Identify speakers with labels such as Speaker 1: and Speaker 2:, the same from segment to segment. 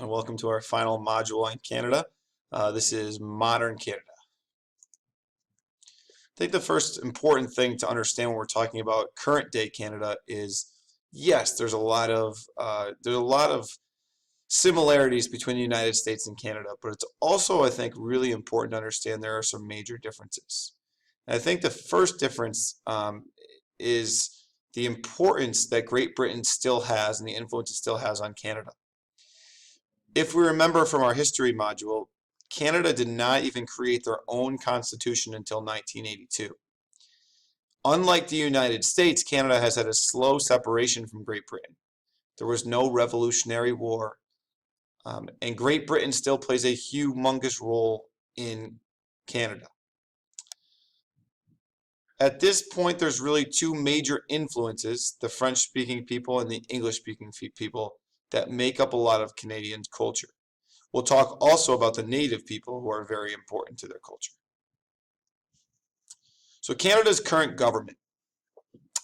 Speaker 1: and welcome to our final module on Canada. This is modern Canada. I think the first important thing to understand when we're talking about current day Canada is, yes, there's a lot of similarities between the United States and Canada, but it's also, I think, really important to understand there are some major differences. And I think the first difference is the importance that Great Britain still has and the influence it still has on Canada. If we remember from our history module, Canada did not even create their own constitution until 1982. Unlike the United States, Canada has had a slow separation from Great Britain. There was no Revolutionary War, and Great Britain still plays a humongous role in Canada. At this point, there's really two major influences, the French-speaking people and the English-speaking people, that make up a lot of Canadian culture. We'll talk also about the native people who are very important to their culture. So Canada's current government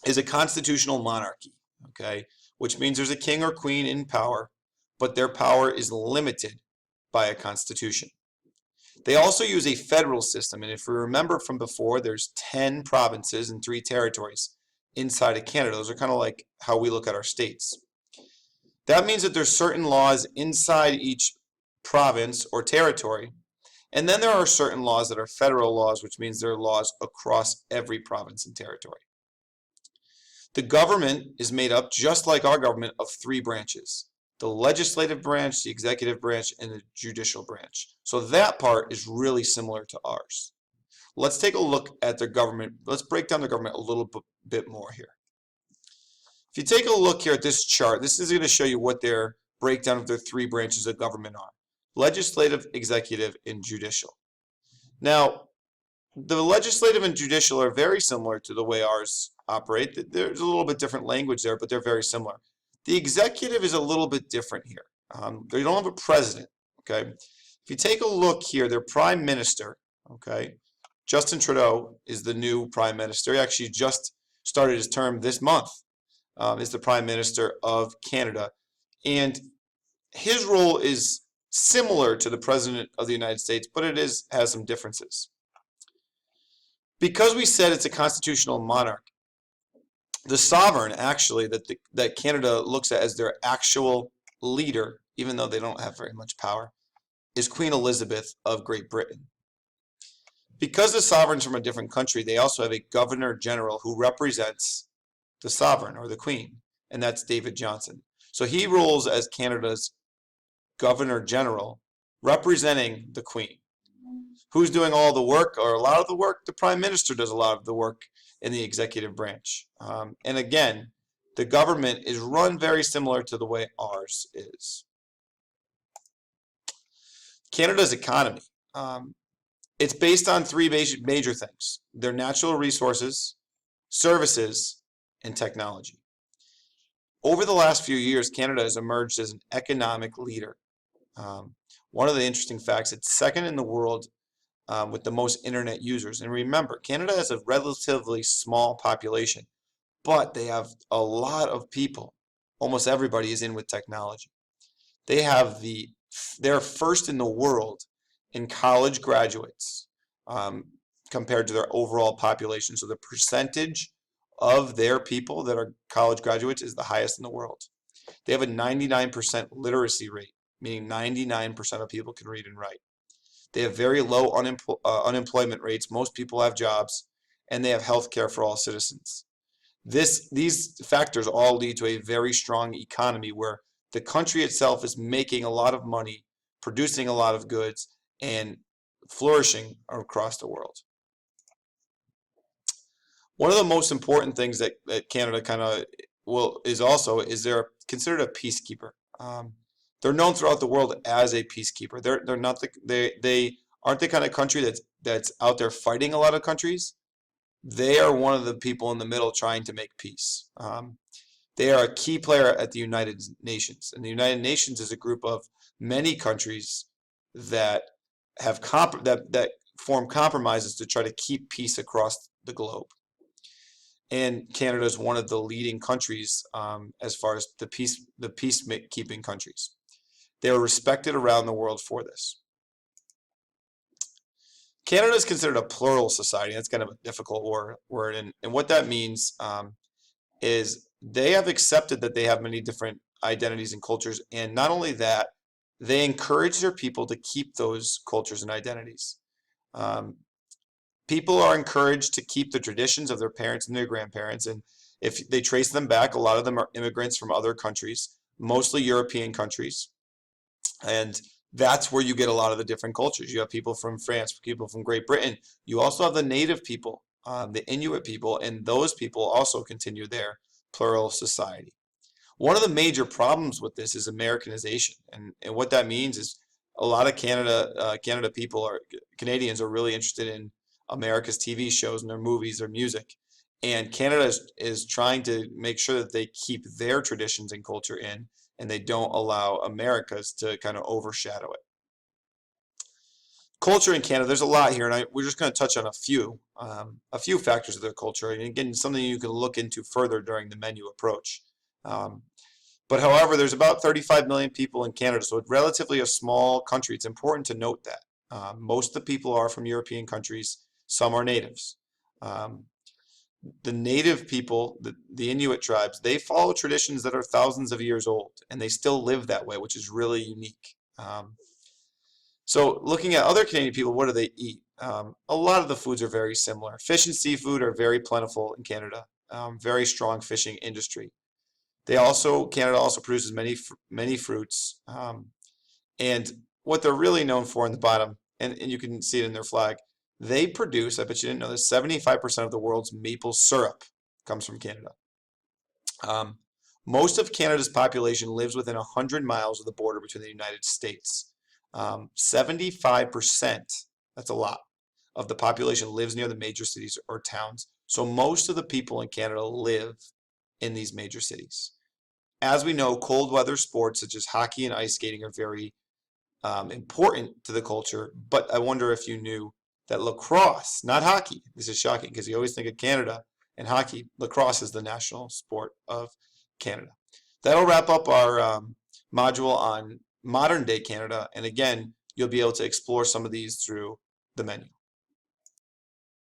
Speaker 1: is a constitutional monarchy, okay, which means there's a king or queen in power, but their power is limited by a constitution. They also use a federal system, and if we remember from before, there's 10 provinces and 3 territories inside of Canada. Those are kind of like how we look at our states. That means that there's certain laws inside each province or territory, and then there are certain laws that are federal laws, which means there are laws across every province and territory. The government is made up, just like our government, of 3 branches: the legislative branch, the executive branch, and the judicial branch. So that part is really similar to ours. Let's take a look at their government. Let's break down the government a little bit more here. If you take a look here at this chart, this is going to show you what their breakdown of their 3 branches of government are: legislative, executive, and judicial. Now, the legislative and judicial are very similar to the way ours operate. There's a little bit different language there, but they're very similar. The executive is a little bit different here. They don't have a president, okay? If you take a look here, their prime minister, okay, Justin Trudeau is the new prime minister. He actually just started his term this month, is the prime minister of Canada. And his role is similar to the president of the United States, but it has some differences. Because we said it's a constitutional monarch, the sovereign, actually, that Canada looks at as their actual leader, even though they don't have very much power, is Queen Elizabeth of Great Britain. Because the sovereign's from a different country, they also have a governor general who represents the sovereign or the queen, and that's David Johnston. So he rules as Canada's governor general, representing the queen. Who's doing all the work, or a lot of the work? The prime minister does a lot of the work in the executive branch. And again, the government is run very similar to the way ours is. Canada's economy. It's based on 3 major things: their natural resources, services, and technology. Over the last few years, Canada has emerged as an economic leader. One of the interesting facts, it's second in the world with the most internet users. And remember, Canada has a relatively small population, but they have a lot of people. Almost everybody is in with technology. They're first in the world in college graduates compared to their overall population. So the percentage of their people that are college graduates is the highest in the world. They have a 99% literacy rate, meaning 99% of people can read and write. They have very low unemployment rates. Most people have jobs, and they have health care for all citizens. These factors all lead to a very strong economy where the country itself is making a lot of money, producing a lot of goods, and flourishing across the world. One of the most important things that Canada kind of is they're considered a peacekeeper. They're known throughout the world as a peacekeeper. They're not they aren't the kind of country that's out there fighting a lot of countries. They are one of the people in the middle trying to make peace. They are a key player at the United Nations, and the United Nations is a group of many countries that have that form compromises to try to keep peace across the globe. And Canada is one of the leading countries as far as the peacekeeping countries. They are respected around the world for this. Canada is considered a plural society. That's kind of a difficult word. And what that means is they have accepted that they have many different identities and cultures. And not only that, they encourage their people to keep those cultures and identities. People are encouraged to keep the traditions of their parents and their grandparents. And if they trace them back, a lot of them are immigrants from other countries, mostly European countries. And that's where you get a lot of the different cultures. You have people from France, people from Great Britain. You also have the native people, the Inuit people, and those people also continue their plural society. One of the major problems with this is Americanization. And what that means is a lot of Canada people Canadians are really interested in America's TV shows and their movies, their music. And Canada is trying to make sure that they keep their traditions and culture in, and they don't allow America's to kind of overshadow it. Culture in Canada, there's a lot here, and we're just going to touch on a few factors of their culture. And again, something you can look into further during the menu approach. But however, there's about 35 million people in Canada, so it's relatively a small country. It's important to note that. Most of the people are from European countries. Some are natives. The native people, the Inuit tribes, they follow traditions that are thousands of years old, and they still live that way, which is really unique. So looking at other Canadian people, what do they eat? A lot of the foods are very similar. Fish and seafood are very plentiful in Canada. Very strong fishing industry. Canada also produces many fruits. And what they're really known for in the bottom, and you can see it in their flag, they produce, I bet you didn't know this, 75% of the world's maple syrup comes from Canada. Most of Canada's population lives within 100 miles of the border between the United States. 75%, that's a lot, of the population lives near the major cities or towns. So most of the people in Canada live in these major cities. As we know, cold weather sports such as hockey and ice skating are very important to the culture, but I wonder if you knew that lacrosse, not hockey, this is shocking because you always think of Canada and hockey, lacrosse is the national sport of Canada. That'll wrap up our module on modern day Canada, and again, you'll be able to explore some of these through the menu.